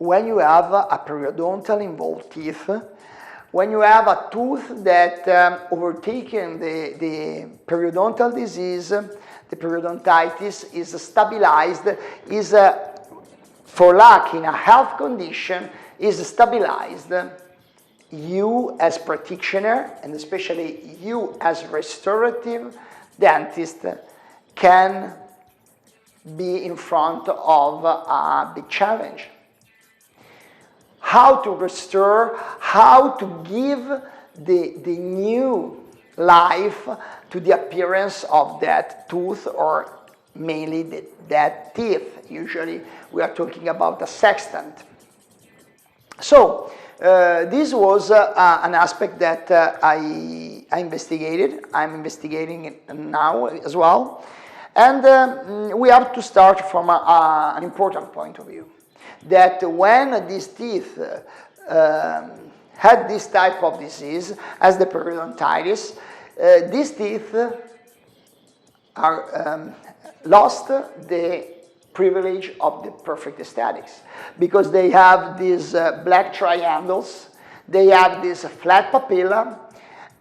when you have a periodontal involved teeth, when you have a tooth that overtaken the periodontal disease, the periodontitis is stabilized, is for lack in a health condition, is stabilized. You as practitioner, and especially you as restorative dentist, can be in front of a big challenge. How to restore, how to give the new life to the appearance of that tooth, or mainly that teeth. Usually we are talking about a sextant. So this was an aspect that I investigated. I'm investigating it now as well. And we have to start from an important point of view, that when these teeth had this type of disease, as the periodontitis, these teeth are lost the privilege of the perfect aesthetics, because they have these black triangles, they have this flat papilla,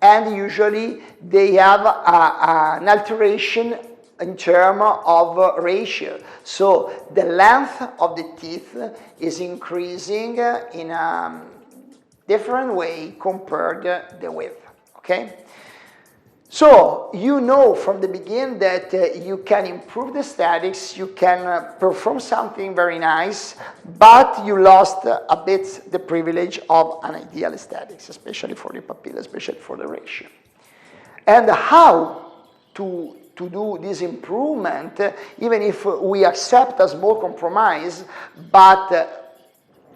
and usually they have an alteration in terms of ratio. So the length of the teeth is increasing in a different way compared to the width, okay? So you know from the beginning that you can improve the aesthetics, you can perform something very nice, but you lost a bit the privilege of an ideal aesthetics, especially for the papilla, especially for the ratio. And how to do this improvement, even if we accept a small compromise, but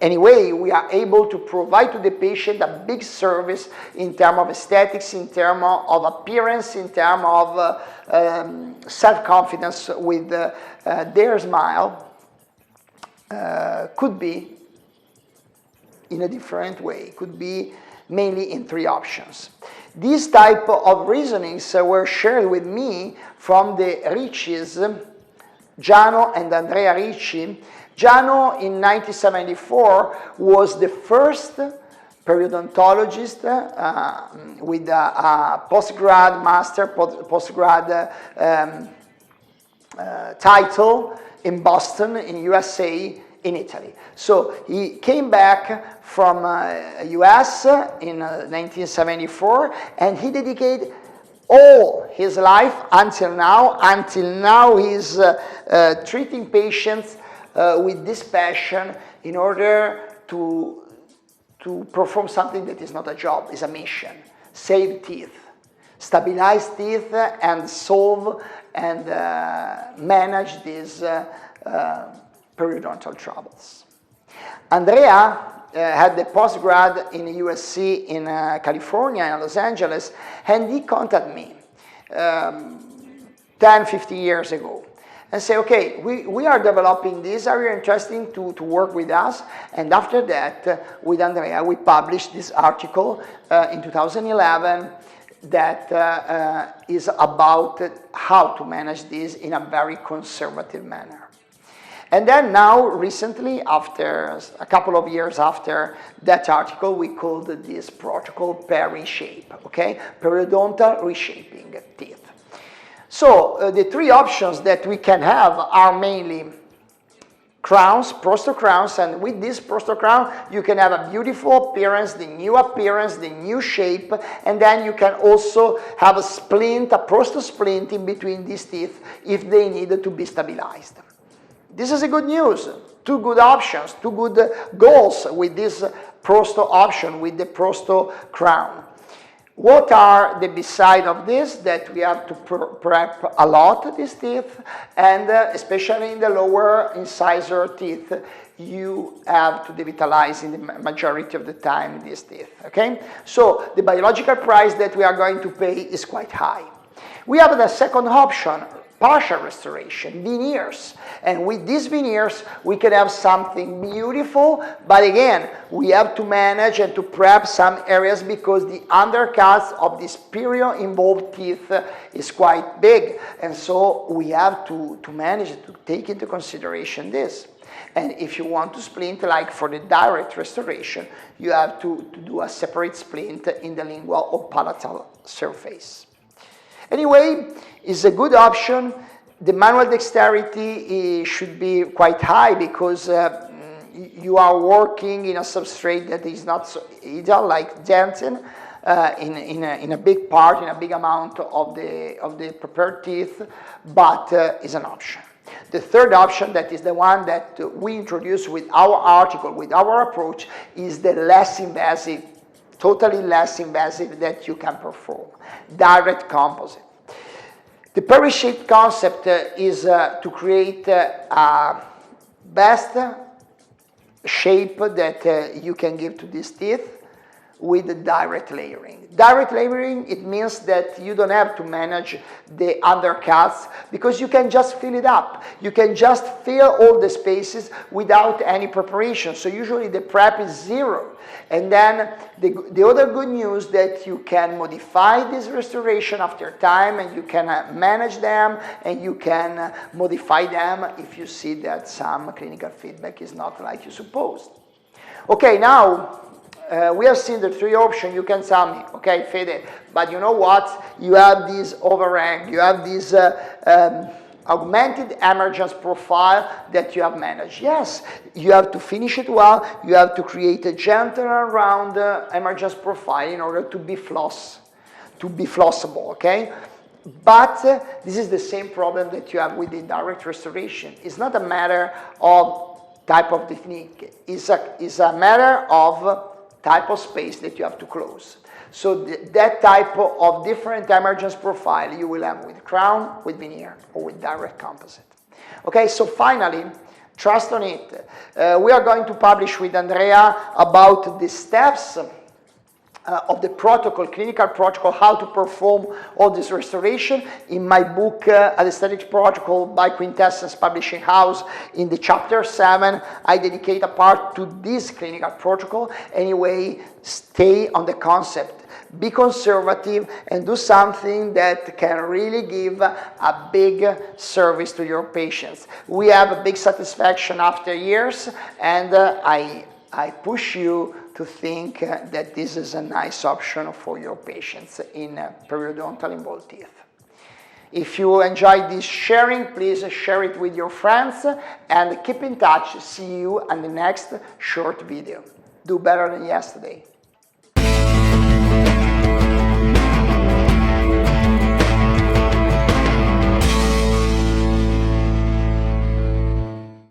anyway, we are able to provide to the patient a big service in terms of aesthetics, in terms of appearance, in terms of self-confidence with their smile, could be in a different way, could be mainly in three options. These type of reasonings were shared with me from the Ricci's, Giano and Andrea Ricci. Giano in 1974 was the first periodontologist with a postgrad, master postgrad title in Boston, in USA, in Italy. So he came back from US in 1974, and he dedicated all his life until now he's treating patients with this passion in order to perform something that is not a job, is a mission. Save teeth, stabilize teeth, and solve and manage these periodontal troubles. Andrea had the postgrad in USC in California, in Los Angeles, and he contacted me 10, 15 years ago and say, okay, we are developing this, are you interested to work with us? And after that, with Andrea, we published this article in 2011 that is about how to manage this in a very conservative manner. And then now, recently, after a couple of years after that article, we called this protocol peri-shape, okay? Periodontal reshaping teeth. So the three options that we can have are mainly crowns, prosto crowns, and with this prosto crown, you can have a beautiful appearance, the new shape, and then you can also have a splint, a prosto splint in between these teeth if they need to be stabilized. This is a good news. Two good options, two good goals with this prosto option, with the prosto crown. What are the beside of this? That we have to prep a lot these teeth, and especially in the lower incisor teeth, you have to devitalize in the majority of the time these teeth, okay? So the biological price that we are going to pay is quite high. We have the second option, partial restoration, veneers. And with these veneers, we can have something beautiful, but again, we have to manage and to prep some areas because the undercuts of this perio-involved teeth is quite big. And so we have to manage to take into consideration this. And if you want to splint, like for the direct restoration, you have to do a separate splint in the lingual or palatal surface. Anyway, it's a good option. The manual dexterity should be quite high because you are working in a substrate that is not so ideal, like dentin, in a big part, in a big amount of the prepared teeth, but is an option. The third option, that is the one that we introduce with our article, with our approach, is the less invasive, totally less invasive that you can perform, direct composite. The perio-shaped concept is to create a best shape that you can give to these teeth with direct layering. Direct layering, it means that you don't have to manage the undercuts because you can just fill it up. You can just fill all the spaces without any preparation. So usually the prep is zero. And then the other good news that you can modify this restoration after time, and you can manage them, and you can modify them if you see that some clinical feedback is not like you supposed. Okay, now we have seen the three options. You can tell me, okay, Fede, but you know what? You have this overhang, you have this augmented emergence profile that you have managed. Yes, you have to finish it well. You have to create a gentle and round emergence profile in order to be flossable, okay? But this is the same problem that you have with the direct restoration. It's not a matter of type of technique. It's a matter of type of space that you have to close. So that type of different emergence profile you will have with crown, with veneer, or with direct composite. Okay, so finally, trust on it. We are going to publish with Andrea about the steps of the protocol, clinical protocol, how to perform all this restoration in my book, Adhesthetics Protocol by Quintessence Publishing House. In the chapter 7, I dedicate a part to this clinical protocol. Anyway, stay on the concept. Be conservative and do something that can really give a big service to your patients. We have a big satisfaction after years, and I push you to think that this is a nice option for your patients in periodontal involved teeth. If you enjoyed this sharing, please share it with your friends and keep in touch. See you on the next short video. Do better than yesterday.